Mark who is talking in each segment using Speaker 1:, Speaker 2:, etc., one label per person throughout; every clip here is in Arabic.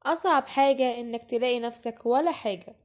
Speaker 1: أصعب حاجة إنك تلاقي نفسك ولا حاجة.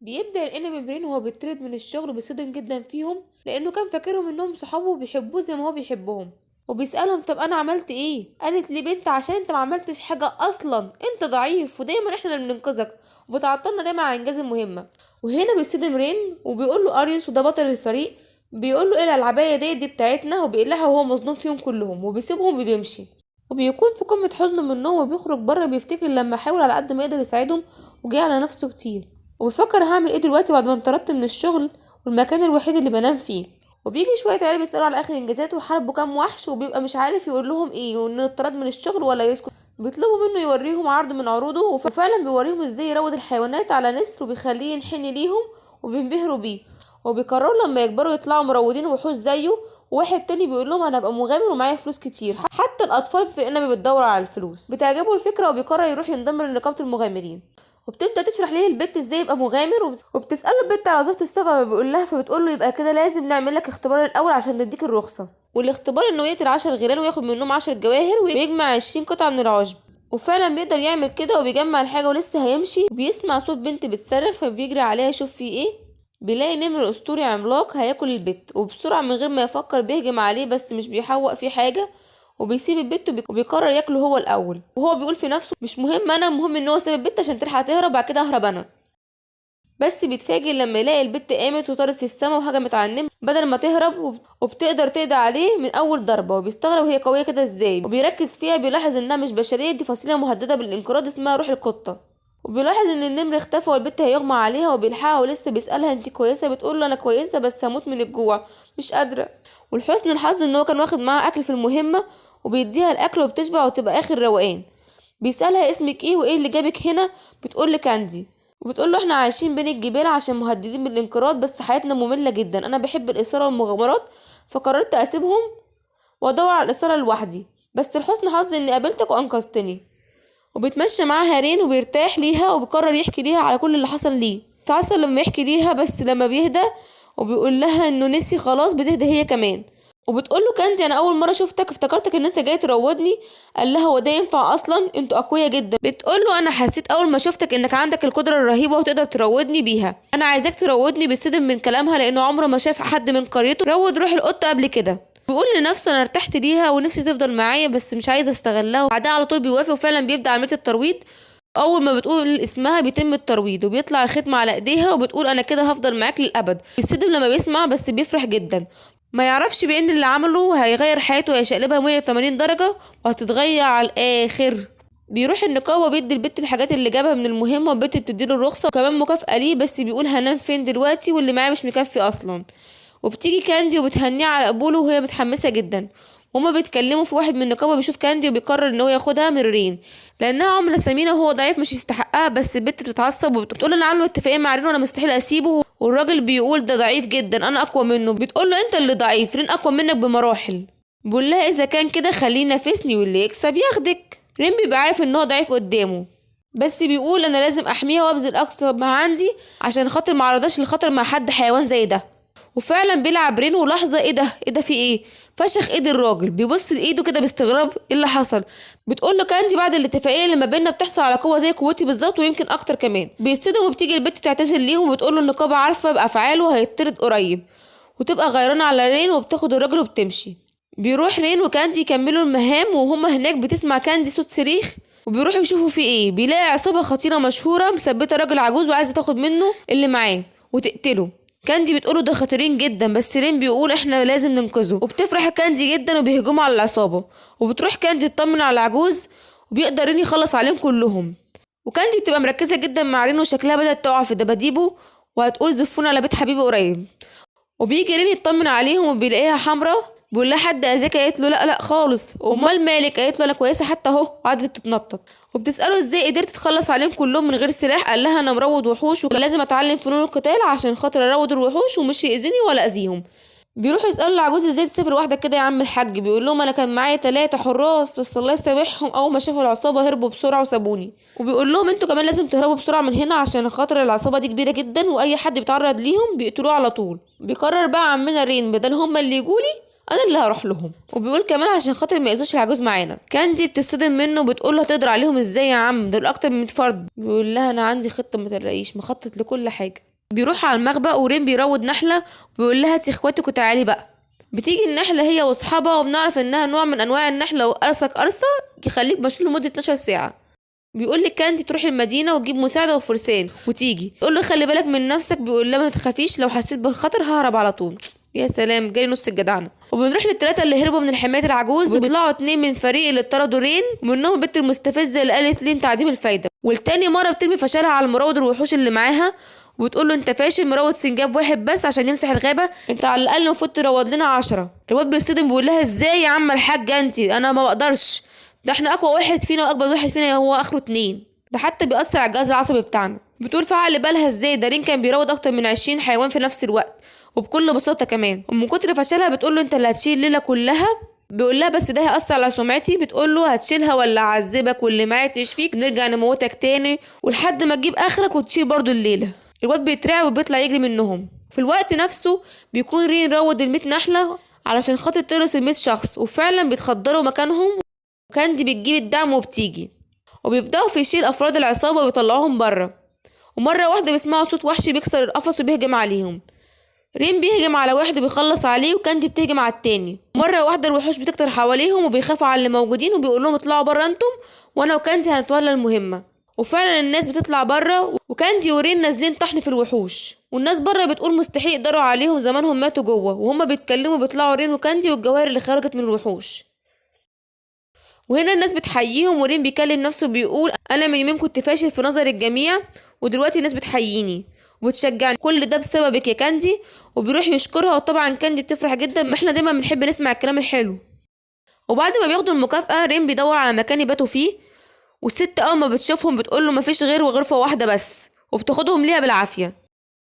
Speaker 1: بيبدأ الانمي برين وهو بيطرد من الشغل بيصدم جدا فيهم لأنه كان فاكرهم إنهم صحابه وبيحبوه زي ما هو بيحبهم، وبيسألهم طب أنا عملت إيه؟ قالت لي بنت عشان أنت ما عملتش حاجة أصلا، أنت ضعيف ودايما إحنا اللي بننقذك وبتعطلنا دايما عن إنجاز المهمة. وهنا بيصدم رين وبيقول له أريوس وده بطل الفريق، بيقول له إيه العباية دي بتاعتنا وبيقلعها وهو مظلوم فيهم كلهم وبيسيبهم وبيمشي. وبيكون في قمة حزنه من النوم وبيخرج بره بيفتكر لما حاول على قد ما يقدر يساعدهم وجاي على نفسه كتير، وبيفكر هعمل ايه دلوقتي بعد ما انطردت من الشغل والمكان الوحيد اللي بنام فيه. وبيجي شوية عيال بيسألوا على آخر إنجازاته وحاربوا كام وحش وبيبقى مش عارف يقول لهم ايه وإنه اتطرد من الشغل ولا يسكت. بيطلبوا منه يوريهم عرض من عروضه وفعلا بيوريهم ازاي يروض الحيوانات على نسر وبيخليه ينحني ليهم وبينبهروا بيه. وبيقرروا لما يكبروا يطلعوا مروضين وحوش زيه. وواحد تاني بيقول لهم انا هبقى مغامر ومعايا فلوس كتير. حتى الاطفال في الانمي بتدور على الفلوس، بتعجبه الفكره وبيقرر يروح ينضم لنقابه المغامرين. وبتبدا تشرح ليه البت ازاي يبقى مغامر وبتساله البت على وظيفه السفر بيقول لها، فبتقول له يبقى كده لازم نعمل لك اختبار الاول عشان نديك الرخصه. والاختبار انه يقتل 10 غيران وياخد منهم 10 جواهر ويجمع 20 قطعه من العشب. وفعلا بيقدر يعمل كده وبيجمع الحاجه ولسه هيمشي وبيسمع صوت بنت بتصرخ فبيجري عليها يشوف في ايه. بيلاقي نمر اسطوري عملاق هياكل البت وبسرعه من غير ما يفكر بيهجم عليه بس مش بيحوق فيه حاجه وبيسيب البت وبيقرر ياكله هو الاول، وهو بيقول في نفسه مش مهم انا، المهم ان هو ساب البت عشان تلحق تهرب بعد كده اهرب انا. بس بيتفاجئ لما يلاقي البت قامت وطارت في السما وهجمت على النمر بدل ما تهرب وبتقدر تقضي عليه من اول ضربه، وبيستغرب هي قويه كده ازاي وبيركز فيها بيلاحظ انها مش بشريه، دي فصيله مهدده بالانقراض اسمها روح القطه. وبيلاحظ ان النمر اختفى والبت هيغمى عليها وبيلحقها ولسه بيسالها انتي كويسه، بتقول له انا كويسه بس هموت من الجوع مش قادره. ولحسن الحظ ان هو كان واخد معاها اكل في المهمه وبيديها الاكل وبتشبع وتبقى اخر روقان. بيسالها اسمك ايه وايه اللي جابك هنا، بتقول له كاندي. وبتقول له احنا عايشين بين الجبال عشان مهددين بالانقراض بس حياتنا ممله جدا، انا بحب الاثاره والمغامرات فقررت اسيبهم وادور على الاثاره لوحدي، بس لحسن حظي اني قابلتك وانقذتني. وبيتمشى معاها رين وبيرتاح ليها وبيقرر يحكي ليها على كل اللي حصل ليه. تعصب لما يحكي ليها بس لما بيهدى وبيقول لها انه نسي خلاص بتهدى هي كمان. وبتقول له كاندي انا اول مره شفتك افتكرتك ان انت جاي تروضني. قال لها هو ده ينفع اصلا، انتوا اقوياء جدا. بتقول له انا حسيت اول ما شفتك انك عندك القدره الرهيبه وتقدر تروضني بيها، انا عايزاك تروضني. بالصدم من كلامها لانه عمره ما شاف حد من قريته روض روح القطه قبل كده. بيقول لنفسه انا ارتحت ليها ونفسي تفضل معايا بس مش عايزه استغلها، وبعدها على طول بيوافق وفعلا بيبدا عمليه الترويض. اول ما بتقول اسمها بيتم الترويض وبيطلع الختم على ايديها وبتقول انا كده هفضل معاك للابد. بيتصدم لما بيسمع بس بيفرح جدا، ما يعرفش بان اللي عمله هيغير حياته وهيشقلبها 180 درجه وهتتغير على الاخر. بيروح النقابه وبيدي البت الحاجات اللي جابها من المهمه والبت بتديله الرخصه وكمان مكافاه ليه، بس بيقول هنام فين دلوقتي واللي معاه مش مكفي اصلا. وبتيجي كاندي وبتهنيه على قبوله وهي متحمسه جدا. هما بيتكلموا في واحد من النقابه بيشوف كاندي وبيقرر ان هو ياخدها من رين لانها عمله ثمينه وهو ضعيف مش يستحقها، بس البت بتتعصب وبتقول انا عامله اتفاقيه مع رين وانا مستحيل اسيبه، والراجل بيقول ده ضعيف جدا انا اقوى منه. بتقول له انت اللي ضعيف، رين اقوى منك بمراحل. بيقول لها اذا كان كده خليه ينافسني واللي يكسب ياخدك. رين بيبقى عارف ان هو ضعيف قدامه بس بيقول انا لازم احميها وابذل اقصى ما عندي عشان خاطر ما اعرضهاش للخطر مع حد حيوان زي ده. وفعلا بيلعب رين ولحظه ايه ده ايه ده في ايه، فشخ ايد الراجل بيبص لايده كده باستغراب ايه اللي حصل. بتقول له كاندي بعد الاتفاقيه اللي ما بيننا بتحصل على قوه زي قوتي بالظبط ويمكن اكتر كمان. بيتصدم وبتيجي البت تعتذر ليهم وبتقول له النقابه عارفه بافعاله هيطرد قريب، وتبقى غيرانه على رين وبتاخد الراجل وبتمشي. بيروح رين وكاندي يكملوا المهام وهما هناك بتسمع كاندي صوت صريخ وبيروحوا يشوفوا في ايه. بيلاقي عصابه خطيره مشهوره مثبته راجل عجوز وعايزه تاخد منه اللي معاه وتقتله. كاندي بتقوله ده خطيرين جدا بس رين بيقول احنا لازم ننقذه، وبتفرح كاندي جدا وبيهجموا على العصابه. وبتروح كاندي تطمن على العجوز وبيقدر رين يخلص عليهم كلهم. وكاندي بتبقى مركزه جدا مع رين وشكلها بدات تقع في دباديبه وهتقول زفونا على بيت حبيبي قريب. وبيجي رين يطمن عليهم وبيلاقيها حمرا، بيقول لها حد اذاك؟ قالت له لا لا خالص. امال مالك؟ قالت له انا كويسه حتى اهو، وقعدت تتنطط. وبتساله ازاي قدرت تتخلص عليهم كلهم من غير سلاح، قال لها انا مروض وحوش وكان لازم اتعلم فنون القتال عشان خاطر اروض الوحوش ومش يأذيني ولا اذيهم. بيروحوا يسالوا العجوز ازاي تسافر لوحدك كده يا عم الحاج، بيقول لهم انا كان معايا 3 حراس بس الله يسامحهم اول ما شافوا العصابه هربوا بسرعه وسابوني. وبيقول لهم انتوا كمان لازم تهربوا بسرعه من هنا عشان خاطر العصابه دي كبيره جدا واي حد بيتعرض ليهم بيقتلوه على طول. بيقرر بقى عمنا رين بدل هما اللي يجولي انا اللي هروح لهم. وبيقول كمان عشان خاطر ما يأذوش العجوز معانا. كاندي بتصدم منه وبتقول له هتقدر عليهم ازاي يا عم، دول اكتر من 100 فرد. بيقول لها انا عندي خطه ما تقلقيش، مخطط لكل حاجه. بيروح على المخبأ ورين بيروض نحله وبيقول لها هاتي اخواتك وتعالي بقى. بتيجي النحله هي واصحابها وبنعرف انها نوع من انواع النحله وقرصك قرصه يخليك مشلول لمده 12 ساعه. بيقول لك كاندي تروح المدينه وتجيب مساعده وفرسان وتيجي. يقول له خلي بالك من نفسك. بيقول لها ما تخافيش، لو حسيت بالخطر ههرب على طول. يا سلام، جالي نص الجدعنه. وبنروح للثلاثه اللي هربوا من الحمايه العجوز، وبيطلعوا 2 من فريق اللي اتطردوا رين، ومنهم البت المستفزه اللي قالت لين تعديم الفايده. والتاني مره بترمي فشلها على المراود الوحوش اللي معاها وبتقول له انت فاشل، مروض سنجاب واحد بس عشان يمسح الغابه، انت على الاقل المفروض تروض لنا 10. الواد بيصدم بيقول لها ازاي يا عم الحاجه انتي، انا ما بقدرش، ده احنا اقوى واحد فينا واكبر واحد فينا هو اخره 2، ده حتى بيأثر على الجهاز العصبي بتاعنا. بتقول في عقل بالها ازاي ده رين كان بيروض اكتر من 20 حيوان في نفس الوقت وبكل بساطه كمان. ومن كتر فشلها بتقول له انت اللي هتشيل الليله كلها. بيقول لها بس ده هيأثر على سمعتي. بتقول له هتشيلها ولا اعذبك واللي معايا تشفيك نرجع نموتك تاني ولحد ما تجيب اخرك وتشيل برضو الليله. الواد بيترعب وبيطلع يجري منهم. في الوقت نفسه بيكون رين روض ال100 نحله علشان خاطر ترس ال100 شخص، وفعلا بيتخدروا مكانهم. وكاندي بتجيب الدعم وبتيجي وبيبدأوا في يشيل أفراد العصابة ويطلعوهم بره. ومرة واحدة بيسمعوا صوت وحش بيكسر القفص وبيهجم عليهم. رين بيهجم على واحد وبيخلص عليه، وكاندي بتهجم على التاني. مرة واحدة الوحوش بتكتر حواليهم وبيخافوا على اللي موجودين وبيقول لهم اطلعوا بره انتم وانا وكاندي هنتولى المهمة. وفعلا الناس بتطلع بره، وكاندي ورين نازلين طحن في الوحوش، والناس بره بتقول مستحيل يقدروا عليهم زمانهم ماتوا جوه. وهما بيتكلموا بيطلعوا رين وكاندي والجواهر اللي خرجت من الوحوش. وهنا الناس بتحييهم ورين بيكلم نفسه بيقول انا من يومين كنت فاشل في نظر الجميع ودلوقتي الناس بتحييني وبتشجعني، كل ده بسببك يا كاندي. وبيروح يشكرها وطبعا كاندي بتفرح جدا، ما احنا دايما بنحب نسمع الكلام الحلو. وبعد ما بياخدوا المكافأة رين بيدور على مكان يباتوا فيه، والست اول ما بتشوفهم بتقول له مفيش غير غرفة واحدة بس وبتاخدهم ليها بالعافية.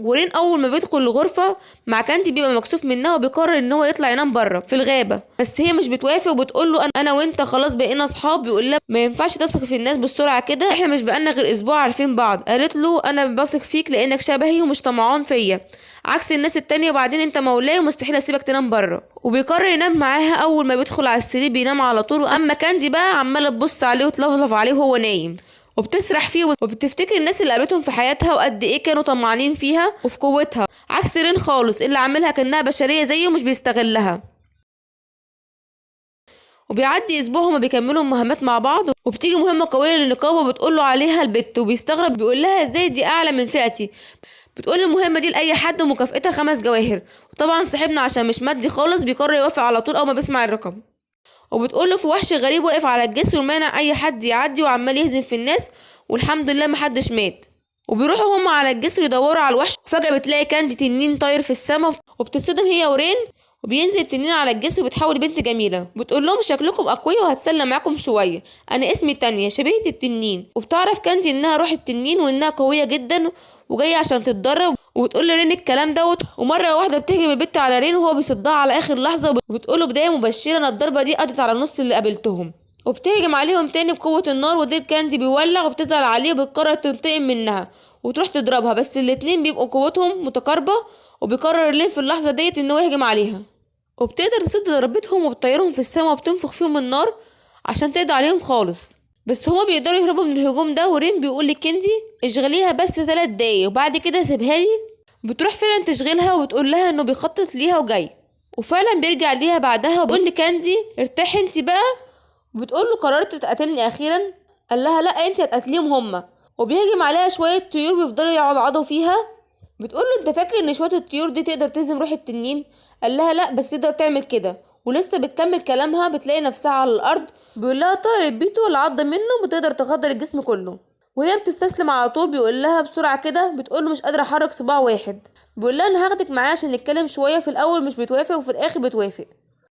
Speaker 1: ورين اول ما بيدخل الغرفه مع كاندي بيبقى مكسوف منها وبيقرر ان هو يطلع ينام بره في الغابه، بس هي مش بتوافق وبتقول له انا وانت خلاص بقينا اصحاب. بيقول لها ما ينفعش تثق في الناس بالسرعه كده، احنا مش بقالنا غير اسبوع عارفين بعض. قالت له انا بثق فيك لانك شبهي ومش طمعان فيا عكس الناس التانية، وبعدين انت مولاي ومستحيل اسيبك تنام بره. وبيقرر ينام معاها. اول ما بيدخل على السرير بينام على طول، واما كاندي بقى عماله تبص عليه وتلفلف عليه وهو نايم وبتسرح فيه وبتفتكر الناس اللي قابلتهم في حياتها وقد ايه كانوا طمعانين فيها وفي قوتها، عكس رين خالص اللي عاملها كأنها بشرية زيه ومش بيستغلها. وبيعدي اسبوع هما بيكملوا مهمات مع بعض، وبتيجي مهمة قوية للنقابة وبتقوله عليها البت وبيستغرب بيقول لها ازاي دي اعلى من فئتي. بتقول المهمة دي لأي حد ومكافئتها 5 جواهر. وطبعا صاحبنا عشان مش مادي خالص بيقرر يوافق على طول اول ما بيسمع الرقم. وبتقوله في وحش غريب واقف على الجسر ومانع اي حد يعدي وعمال يهزم في الناس، والحمد لله محدش مات. وبيروحوا هم على الجسر يدوروا على الوحش، وفجأة بتلاقي كاندي تنين طاير في السما وبتصدم هي ورين. وبينزل التنين على الجسر وبتحول بنت جميلة بتقول لهم شكلكم أقوياء وهتسلى معاكم شوية، أنا اسمي تانية شبيهة التنين. وبتعرف كاندي إنها روح التنين وإنها قوية جدا وجاية عشان تتدرب، وبتقول لرين الكلام دوت. ومرة واحدة بتهجم البت على رين وهو بيصدها على آخر لحظة وبتقوله بداية مبشرة إن الضربة دي قضت على نص اللي قابلتهم. وبتهجم عليهم تاني بقوة النار ودير كاندي بيولع وبتزعل عليه وبتقرر تنتقم منها وتروح تضربها، بس الاتنين بيبقوا قوتهم متقاربة. وبيقرر لين في اللحظة ديت إن هو يهجم عليها، وبتقدر تصد ضربتهم وبتطيرهم في السماء وبتنفخ فيهم النار عشان تقضي عليهم خالص. بس هما بيقدروا يهربوا من الهجوم ده. ورين بيقول لكندي اشغليها بس 3 دقايق وبعد كده سيبها لي. بتروح فعلا تشغلها وبتقول لها انه بيخطط ليها وجاي، وفعلا بيرجع ليها بعدها وبيقول لكندي ارتاحي انت بقى. بتقول له قررت تقتلني اخيرا؟ قال لها لا انت هتقتليهم هما. وبيهجم عليها شويه طيور ويفضلوا يعضعضوا فيها. بتقول له انت فاكر ان شويه الطيور دي تقدر تهزم روح التنين؟ قال لها لا بس تقدر تعمل كده. ولسه بتكمل كلامها بتلاقي نفسها على الارض. بيقول لها طارت بيته العض منه بتقدر تخدر الجسم كله، وهي بتستسلم على طول. بيقول لها بسرعه كده، بتقول له مش قادره احرك صباع واحد. بيقول لها انا هاخدك معايا عشان نتكلم شويه. في الاول مش بتوافق وفي الاخر بتوافق،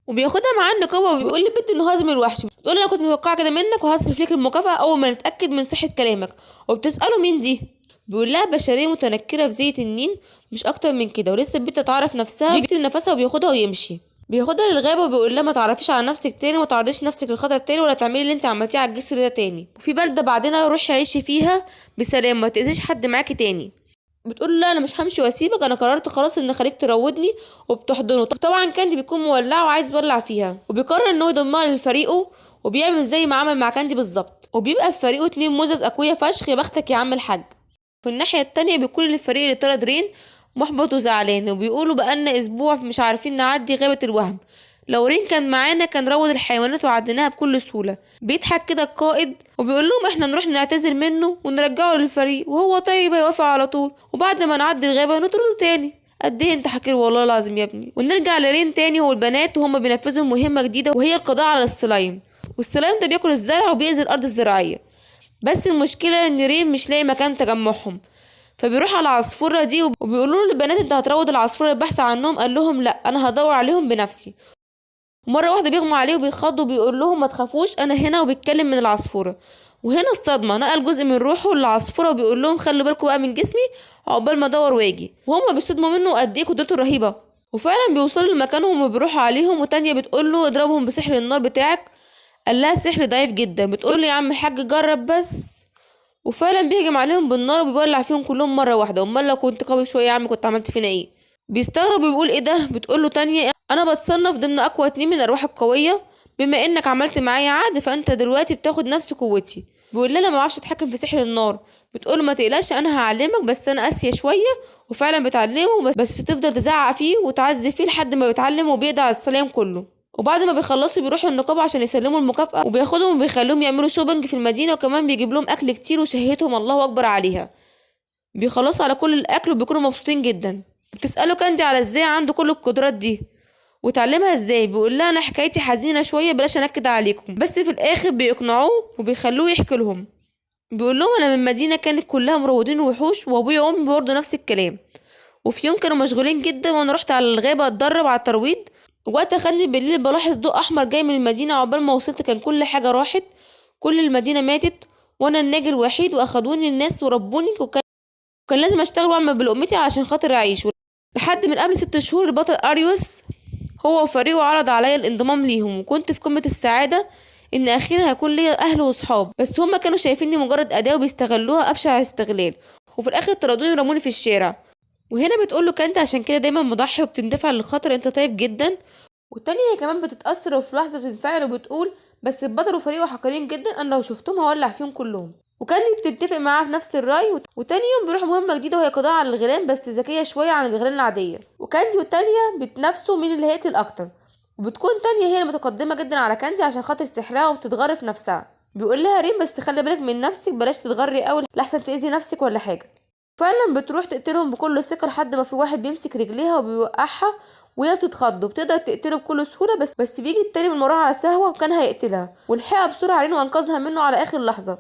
Speaker 1: وبياخدها معاه النقابه وبيقول للبنت انه هزم الوحش. بتقول انا كنت متوقعه كده منك وهصرف ليك المكافاه اول ما نتاكد من صحه كلامك. وبتساله مين دي؟ بيقول لها بشريه متنكره في زي التنين مش اكتر من كده. ولسه البنت تعرف نفسها بيكتم نفسها وبياخدها ويمشي. بياخدها للغابه وبيقول لها ما تعرفيش على نفسك تاني، وما تعرضيش نفسك للخطر تاني، ولا تعملي اللي انت عملتيه على الجسر ده تاني، وفي بلده بعدين روحي عيشي فيها بسلام، ما تاذيش حد معاكي تاني. بتقول لا انا مش همشي واسيبك، انا قررت خلاص ان اخليك تروضني، وبتحضنه. طبعا كاندي بيكون مولعه وعايز يولع فيها، وبيقرر انه يضمها لفريقه، وبيعمل زي ما عمل مع كاندي بالظبط، وبيبقى في فريقه اتنين مزز اقوياء فشخ. يا بختك يا عم الحاج. في الناحيه التانية بيكون الفريق اللي طرد رين محبط وزعلان، وبيقولوا بقالنا اسبوع مش عارفين نعدي غابه الوهم، لو رين كان معانا كان روض الحيوانات وعديناها بكل سهوله. بيضحك كده القائد وبيقول لهم احنا نروح نعتذر منه ونرجعه للفريق، وهو طيب هيوافق على طول، وبعد ما نعدي الغابه نطرده تاني. قد ايه انت حكير والله العظيم يا ابني. ونرجع لرين تاني هو البنات وهم بينفذوا مهمه جديده، وهي القضاء على السلايم. والسلايم ده بياكل الزرع وبيأذي الارض الزراعيه. بس المشكله ان رين مش لاقي مكان تجمعهم، فبيروح على العصفوره دي وبيقولوا له البنات انت هتروض العصفوره البحث عنهم. قال لهم لا انا هدور عليهم بنفسي. مرة واحدة بيغمى عليه وبيتخض وبيقول لهم ما تخافوش انا هنا، وبيتكلم من العصفورة. وهنا الصدمة، نقل جزء من روحه للعصفورة وبيقول لهم خلوا بالكم بقى من جسمي عقبال ما ادور واجي. وهم بيصدموا منه قد ايه قدرته رهيبة. وفعلا بيوصلوا لمكانهم وبيروحوا عليهم، وتانية بتقول له اضربهم بسحر النار بتاعك. قال لها السحر ضعيف جدا. بتقول له يا عم الحاج جرب بس. وفعلا بيهجم عليهم بالنار وبيولع فيهم كلهم مرة واحدة. امال لو كنت قوي شوية يا عم كنت عملت فينا ايه؟ بيستغرب وبيقول ايه ده. بتقول له تانية انا بتصنف ضمن اقوى اتنين من الارواح القوية، بما انك عملت معايا عقد فانت دلوقتي بتاخد نفس قوتي. بيقول لها ما بعرفش اتحكم في سحر النار. بتقول له ما تقلقش انا هعلمك، بس انا قاسية شوية. وفعلا بتعلمه بس تفضل تزعق فيه وتعذب فيه لحد ما بيتعلم وبيقضي على السلام كله. وبعد ما بيخلصوا بيروحوا النقابة عشان يسلموا المكافأة، وبياخدهم وبيخليهم يعملوا شوبنج في المدينة، وكمان بيجيب لهم أكل كتير وشهيتهم الله أكبر عليها. بيخلصوا على كل الأكل وبيكونوا مبسوطين جدا. بتسأله كاندي على ازاي عنده كل القدرات دي وتعلمها ازاي. بيقول لها انا حكايتي حزينة شوية بلاش انكد عليكم. بس في الآخر بيقنعوه وبيخلوه يحكي لهم. بيقول لهم انا من مدينة كانت كلها مروضين وحوش، وابويا وامي برضه نفس الكلام، وفي يوم كانوا مشغولين جدا وانا رحت على الغابة اتدرب على الترويض. وقت خدني بالليل بلاحظ ضوء احمر جاي من المدينة. عقبال ما وصلت كان كل حاجة راحت، كل المدينة ماتت، وانا الناجي الوحيد، واخدوني الناس وربوني، وكان لازم اشتغل واعمل بلقمتي علشان خاطر اعيش. لحد من قبل 6 شهور البطل اريوس هو وفريقه عرض عليا الانضمام ليهم، وكنت في قمة السعادة ان اخيرا هيكون ليا اهل وصحاب. بس هما كانوا شايفيني مجرد اداة وبيستغلوها ابشع استغلال، وفي الاخر طردوني ورموني في الشارع. وهنا بتقوله كانت عشان كده دايما مضحي وبتندفع للخاطر انت طيب جدا. والتانية هي كمان بتتأثر وفي لحظة بتنفعل وبتقول بس البطل وفريقه حقيرين جدا، انا لو شفتهم هولع فيهم كلهم. وكاندي بتتفق معاها في نفس الرأي، وتاني يوم بيروح مهمة جديدة وهي قضاء على الغيلان، بس ذكية شوية عن الغيلان العادية. وكاندي وتاليا بتنافسوا مين اللي هيقتل أكتر، وبتكون تانية هي المتقدمة جدا على كاندي عشان خاطر سحرها وبتتغر في نفسها. بيقول لها ريم بس خلي بالك من نفسك، بلاش تتغري قوي لحسن تأذي نفسك ولا حاجة. فعلا بتروح تقتلهم بكل ثقة لحد ما في واحد بيمسك رجليها وبيوقعها، وهي بتتخض وبتقدر تقتله بكل سهولة. بس بيجي التاني من وراها على سهوة وكان هيقتلها، والحقها بسرعة عليه وانقذها منه على آخر لحظة.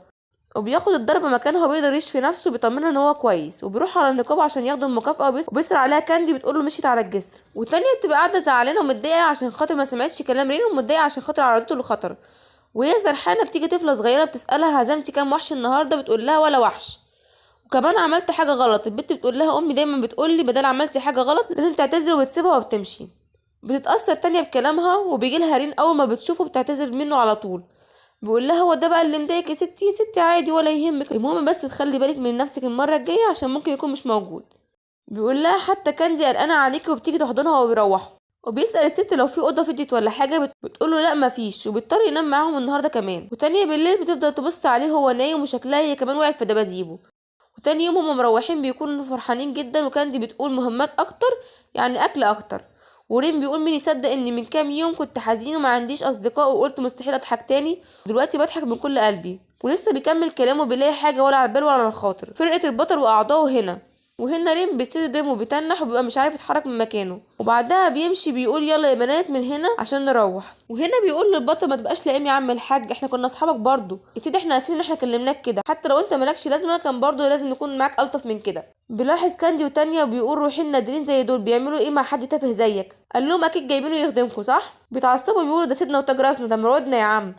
Speaker 1: وبياخد الضربة مكانها وبيقدر يشفي نفسه وبيطمنها ان هو كويس. وبيروح على النقابة عشان ياخدوا المكافأة، وبيسرع عليها كاندي بتقوله مشيت على الجسر. والتانية بتبقى قاعدة زعلانة ومتضايقة عشان خاطر ما سمعتش كلام رين، ومتضايقة عشان خاطر عرضته للخطر. وهي سرحانة بتيجي طفلة صغيرة بتسألها هزمتي كام وحش النهاردة؟ بتقول لها ولا وحش، وكمان عملت حاجة غلط. البت بتقول لها امي دايما بتقولي بدل عملتي حاجة غلط لازم تعتذري، وبتسيبها وبتمشي. بتتأثر تانية بكلامها وبيجي لها رين اول ما بتشوفه بتعتذر منه على طول. بيقول لها هو ده بقى اللي مضايقك يا ستي؟ يا ستي عادي ولا يهمك، المهم بس تخلي بالك من نفسك المرة الجاية عشان ممكن يكون مش موجود. بيقول لها حتى كاندي قلقانة عليكي وبتيجي تحضنها وبيروحوا. وبيسأل الست لو في اوضه فضيت ولا حاجه، بتقوله لا مفيش، وبيضطر ينام معاهم النهارده كمان. وتانية بالليل بتفضل تبص عليه وهو نايم، وشكلها هي كمان وقعت في دباديبه. وتاني يوم هما مروحين بيكونوا فرحانين جدا، وكاندي بتقول مهمات اكتر يعني اكل اكتر. وريم بيقول مين يصدق اني من كام يوم كنت حزين وما عنديش اصدقاء وقلت مستحيل اضحك تاني، دلوقتي بضحك من كل قلبي. ولسه بيكمل كلامه بيلاقي حاجه ولا على البال ولا على الخاطر. فرقه البطل واعضائه هنا، وهنا ريم بيتصدم وبيتنح وبيبقى مش عارف يتحرك من مكانه. وبعدها بيمشي بيقول يلا يا بنات من هنا عشان نروح. وهنا بيقول للبطل ما تبقاش لاقيم يا عم الحاج، احنا كنا اصحابك برضو يا سيدي، احنا اسفين ان احنا كلمناك كده، حتى لو انت مالكش لازمه كان برضو لازم نكون معاك الطف من كده. بيلاحظ كاندي وتانية وبيقول روحين نادرين زي دول بيعملوا ايه مع حد تافه زيك؟ قال لهم اكيد جايبينه يخدمكم صح؟ بيتعصبوا بيقولوا ده سيدنا وتاج راسنا، ده مروضنا يا عم.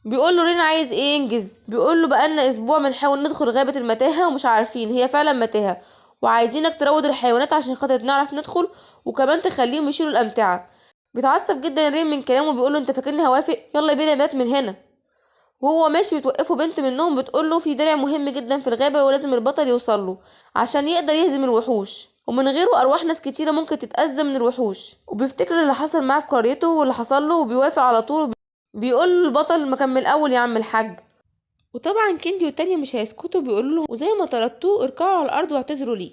Speaker 1: بيقول له رين عايز ايه ينجز؟ بيقول له بقالنا اسبوع بنحاول ندخل غابة المتاهة ومش عارفين، هي فعلا متاهة، وعايزينك تروض الحيوانات عشان خاطر نعرف ندخل، وكمان تخليهم يشيلوا الامتعة. بيتعصب جدا رين من كلامه، بيقول له انت فاكرني هوافق؟ يلا بينا يا بنات من هنا. وهو ماشي بتوقفه بنت منهم بتقوله في درع مهم جدا في الغابة ولازم البطل يوصله عشان يقدر يهزم الوحوش، ومن غيره أرواح ناس كتيرة ممكن تتأذى من الوحوش. وبيفتكر اللي حصل معاه في قريته واللي حصل له وبيوافق على طول. بيقول البطل مكان من الأول يا عم الحاج. وطبعا كيندي والتانية مش هيسكتوا، بيقولوا له وزي ما طردتوه اركعوا على الأرض واعتذروا ليه.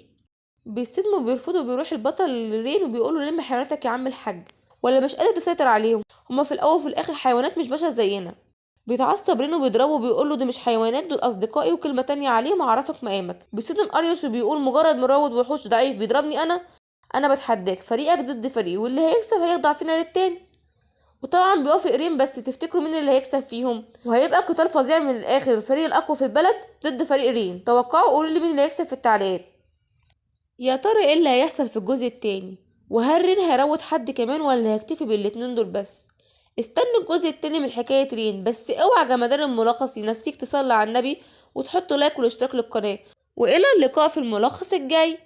Speaker 1: بيصدموا وبيرفضوا. بيروح البطل لرين وبيقول له لم حيواناتك يا عم الحاج، ولا مش قادر تسيطر عليهم؟ هما في الأول وفي الآخر حيوانات مش بشر زينا. بيتعصب رين وبيضربه وبيقول له دي مش حيوانات، دول أصدقائي وكلمة تانية عليهم أعرفك مقامك. بيصدم أريوس وبيقول مجرد مروض وحوش ضعيف بيضربني أنا بتحداك، فريقك ضد فريقي واللي هيكسب هيخضع فينا للتاني. وطبعا بيوافق رين، بس تفتكروا مين اللي هيكسب فيهم؟ وهيبقى قتال فظيع من الآخر، الفريق الأقوى في البلد ضد فريق رين. توقعوا قولوا لي مين اللي هيكسب في التعليقات. يا ترى ايه اللي هيحصل في الجزء التاني؟ وهل رين هيروض حد كمان ولا هيكتفي بالاتنين دول بس؟ استنوا الجزء التاني من حكاية رين. بس اوعى جمدان الملخص ينسيك تصلي على النبي وتحط لايك والاشتراك للقناة، والى اللقاء في الملخص الجاي.